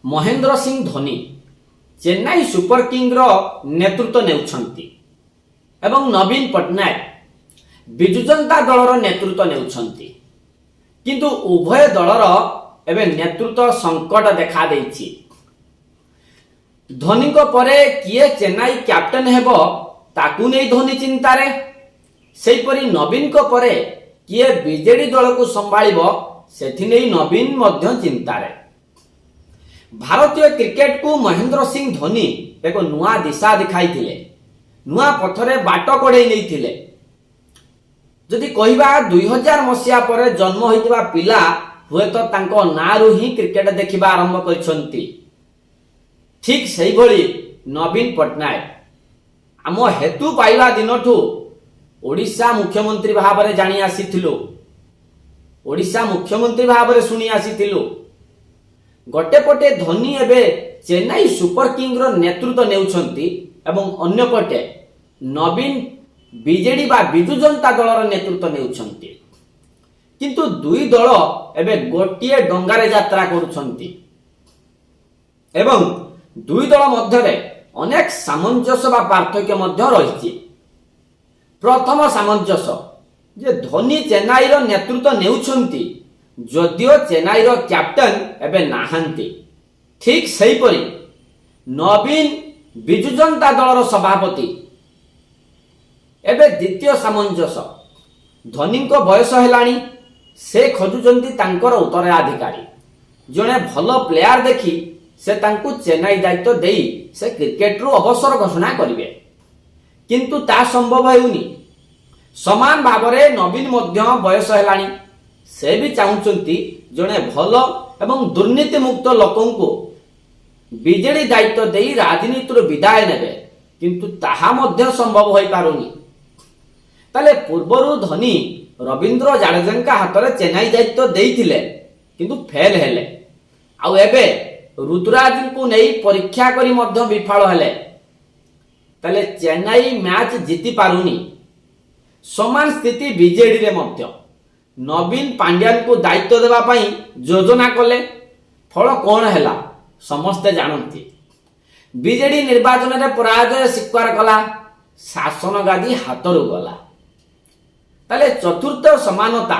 Mahendra Singh Dhoni Chennai super କିଙ୍ଗର ନେତୃତ୍ୱ ନେଉଛନ୍ତି ଏବଂ ନବୀନ ପଟ୍ଟନାୟକ ବିଜୁ ଜନତା ଦଳର ନେତୃତ୍ୱ ନେଉଛନ୍ତି। କିନ୍ତୁ ଉଭୟ ଦଳର ଏବେ ନେତୃତ୍ୱ ସଂକଟ ଦେଖାଦେଇଛି। ଧୋନିଙ୍କ ପରେ କିଏ ଚେନ୍ନାଇ କ୍ୟାପ୍ଟେନ୍ ହେବ ତାକୁ ନେଇ ଧୋନି ଚିନ୍ତାରେ, ସେହିପରି ନବୀନଙ୍କ ପରେ କିଏ ବିଜେଡି ଦଳକୁ ସମ୍ଭାଳିବ ସେଥିନେଇ ନବୀନ ମଧ୍ୟ ଚିନ୍ତାରେ। ଭାରତୀୟ କ୍ରିକେଟକୁ ମହେନ୍ଦ୍ର ସିଂ ଧୋନି ଏକ ନୂଆ ଦିଶା ଦେଖାଇଥିଲେ, ନୂଆ ପଥରେ ବାଟ କଢ଼େଇ ନେଇଥିଲେ। ଯଦି କହିବା 2000 ମସିହା ପରେ ଜନ୍ମ ହୋଇଥିବା ପିଲା ହୁଏତ ତାଙ୍କ ନାଁରୁ ହିଁ କ୍ରିକେଟ ଦେଖିବା ଆରମ୍ଭ କରିଛନ୍ତି। ଠିକ୍ ସେହିଭଳି ନବୀନ ପଟ୍ଟନାୟକ ଆମ ହେତୁ ପାଇବା ଦିନଠୁ ଓଡ଼ିଶା ମୁଖ୍ୟମନ୍ତ୍ରୀ ଭାବରେ ଜାଣି ଆସିଥିଲୁ, ଓଡ଼ିଶା ମୁଖ୍ୟମନ୍ତ୍ରୀ ଭାବରେ ଶୁଣି ଆସିଥିଲୁ। ଗୋଟେ ପଟେ ଧୋନି ଏବେ ଚେନ୍ନାଇ ସୁପର କିଙ୍ଗର ନେତୃତ୍ୱ ନେଉଛନ୍ତି ଏବଂ ଅନ୍ୟପଟେ ନବୀନ ବିଜେଡି ବା ବିଜୁ ଜନତା ଦଳର ନେତୃତ୍ୱ ନେଉଛନ୍ତି। କିନ୍ତୁ ଦୁଇ ଦଳ ଏବେ ଗୋଟିଏ ଡଙ୍ଗାରେ ଯାତ୍ରା କରୁଛନ୍ତି ଏବଂ ଦୁଇ ଦଳ ମଧ୍ୟରେ ଅନେକ ସାମଞ୍ଜସ୍ୟ ବା ପାର୍ଥକ୍ୟ ମଧ୍ୟ ରହିଛି। ପ୍ରଥମ ସାମଞ୍ଜସ୍ୟ ଯେ ଧୋନି ଚେନ୍ନାଇର ନେତୃତ୍ୱ ନେଉଛନ୍ତି, ଯଦିଓ ଚେନ୍ନାଇର କ୍ୟାପ୍ଟେନ୍ ଏବେ ନାହାନ୍ତି। ଠିକ୍ ସେହିପରି ନବୀନ ବିଜୁ ଜନତା ଦଳର ସଭାପତି। ଏବେ ଦ୍ୱିତୀୟ ସାମଞ୍ଜସ୍ୟ, ଧୋନିଙ୍କ ବୟସ ହେଲାଣି, ସେ ଖୋଜୁଛନ୍ତି ତାଙ୍କର ଉତ୍ତରାଧିକାରୀ, ଜଣେ ଭଲ ପ୍ଲେୟାର ଦେଖି ସେ ତାଙ୍କୁ ଚେନ୍ନାଇ ଦାୟିତ୍ୱ ଦେଇ ସେ କ୍ରିକେଟରୁ ଅବସର ଘୋଷଣା କରିବେ। କିନ୍ତୁ ତାହା ସମ୍ଭବ ହେଉନି। ସମାନ ଭାବରେ ନବୀନ ମଧ୍ୟ ବୟସ ହେଲାଣି, ସେ ବି ଚାହୁଁଛନ୍ତି ଜଣେ ଭଲ ଏବଂ ଦୁର୍ନୀତିମୁକ୍ତ ଲୋକଙ୍କୁ ବିଜେଡି ଦାୟିତ୍ୱ ଦେଇ ରାଜନୀତିରୁ ବିଦାୟ ନେବେ, କିନ୍ତୁ ତାହା ମଧ୍ୟ ସମ୍ଭବ ହୋଇପାରୁନି। ତାହେଲେ ପୂର୍ବରୁ ଧୋନି ରବୀନ୍ଦ୍ର ଜାଡେଜାଙ୍କ ହାତରେ ଚେନ୍ନାଇ ଦାୟିତ୍ୱ ଦେଇଥିଲେ କିନ୍ତୁ ଫେଲ ହେଲେ, ଆଉ ଏବେ ଋତୁରାଜଙ୍କୁ ନେଇ ପରୀକ୍ଷା କରି ମଧ୍ୟ ବିଫଳ ହେଲେ। ତାହେଲେ ଚେନ୍ନାଇ ମ୍ୟାଚ୍ ଜିତି ପାରୁନି। ସମାନ ସ୍ଥିତି ବିଜେଡିରେ ମଧ୍ୟ। ନବୀନ ପାଣ୍ଡ୍ୟାଙ୍କୁ ଦାୟିତ୍ୱ ଦେବା ପାଇଁ ଯୋଜନା କଲେ, ଫଳ କ'ଣ ହେଲା ସମସ୍ତେ ଜାଣନ୍ତି। ବିଜେଡି ନିର୍ବାଚନରେ ପରାଜୟ ସ୍ୱୀକାର କଲା, ଶାସନ ଗାଦି ହାତରୁ ଗଲା। ତାହେଲେ ଚତୁର୍ଥ ସମାନତା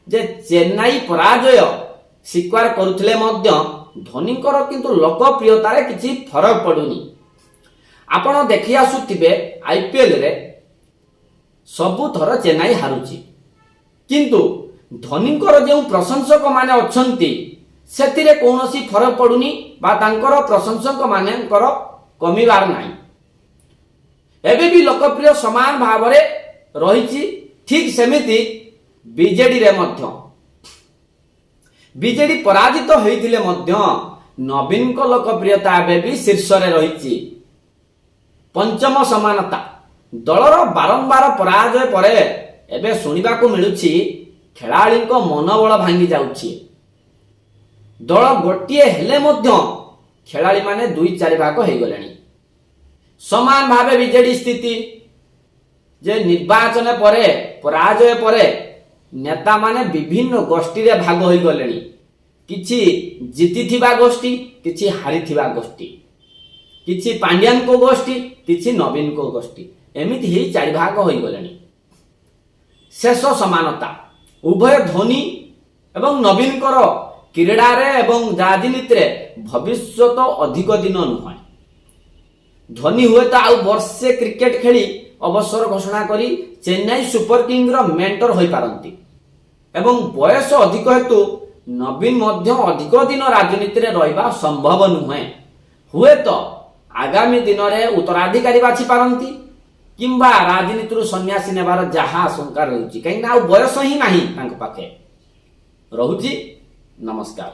ଯେ ଚେନ୍ନାଇ ପରାଜୟ ସ୍ୱୀକାର କରୁଥିଲେ ମଧ୍ୟ ଧୋନିଙ୍କର କିନ୍ତୁ ଲୋକପ୍ରିୟତାରେ କିଛି ଫରକ ପଡୁନି। ଆପଣ ଦେଖି ଆସୁଥିବେ ଆଇପିଏଲରେ ସବୁଥର ଚେନ୍ନାଇ ହାରୁଛି, କିନ୍ତୁ ଧୋନିଙ୍କର ଯେଉଁ ପ୍ରଶଂସକ ମାନେ ଅଛନ୍ତି ସେଥିରେ କୌଣସି ଫରକ ପଡୁନି ବା ତାଙ୍କର ପ୍ରଶଂସକ ମାନଙ୍କର କମିବାର ନାହିଁ। ଏବେ ବି ଲୋକପ୍ରିୟ ସମାନ ଭାବରେ ରହିଛି। ଠିକ୍ ସେମିତି ବିଜେଡିରେ ମଧ୍ୟ ବିଜେଡି ପରାଜିତ ହୋଇଥିଲେ ମଧ୍ୟ ନବୀନଙ୍କ ଲୋକପ୍ରିୟତା ଏବେ ବି ଶୀର୍ଷରେ ରହିଛି। ପଞ୍ଚମ ସମାନତା, ଦଳର ବାରମ୍ବାର ପରାଜୟ ପରେ ଏବେ ଶୁଣିବାକୁ ମିଳୁଛି ଖେଳାଳିଙ୍କ ମନୋବଳ ଭାଙ୍ଗି ଯାଉଛି। ଦଳ ଗୋଟିଏ ହେଲେ ମଧ୍ୟ ଖେଳାଳିମାନେ 2-4 ଭାଗ ହୋଇଗଲେଣି। ସମାନ ଭାବେ ବିଜେଡି ସ୍ଥିତି ଯେ ନିର୍ବାଚନ ପରେ ପରାଜୟ ପରେ ନେତାମାନେ ବିଭିନ୍ନ ଗୋଷ୍ଠୀରେ ଭାଗ ହୋଇଗଲେଣି। କିଛି ଜିତିଥିବା ଗୋଷ୍ଠୀ, କିଛି ହାରିଥିବା ଗୋଷ୍ଠୀ, କିଛି ପାଣ୍ଡ୍ୟାଙ୍କ ଗୋଷ୍ଠୀ, କିଛି ନବୀନଙ୍କ ଗୋଷ୍ଠୀ, ଏମିତି ହେଇ 4 ଭାଗ ହୋଇଗଲେଣି। ଶେଷ ସମାନତା, ଉଭୟ ଧୋନି ଏବଂ ନବୀନଙ୍କର କ୍ରୀଡ଼ାରେ ଏବଂ ରାଜନୀତିରେ ଭବିଷ୍ୟତ ଅଧିକ ଦିନ ନୁହେଁ। ଧୋନି ହୁଏତ ଆଉ ବର୍ଷେ କ୍ରିକେଟ ଖେଳି ଅବସର ଘୋଷଣା କରି ଚେନ୍ନାଇ ସୁପର କିଙ୍ଗର ମେଣ୍ଟର ହୋଇପାରନ୍ତି ଏବଂ ବୟସ ଅଧିକ ହେତୁ ନବୀନ ମଧ୍ୟ ଅଧିକ ଦିନ ରାଜନୀତିରେ ରହିବା ସମ୍ଭବ ନୁହେଁ। ହୁଏତ ଆଗାମୀ ଦିନରେ ଉତ୍ତରାଧିକାରୀ ବାଛି ପାରନ୍ତି କିମ୍ବା ରାଜନୀତିରୁ ସନ୍ନ୍ୟାସୀ ନେବାର ଯାହା ଆଶଙ୍କା ରହିଛି, କାହିଁକିନା ଆଉ ବୟସ ହିଁ ନାହିଁ ତାଙ୍କ ପାଖେ। ରହୁଛି, ନମସ୍କାର।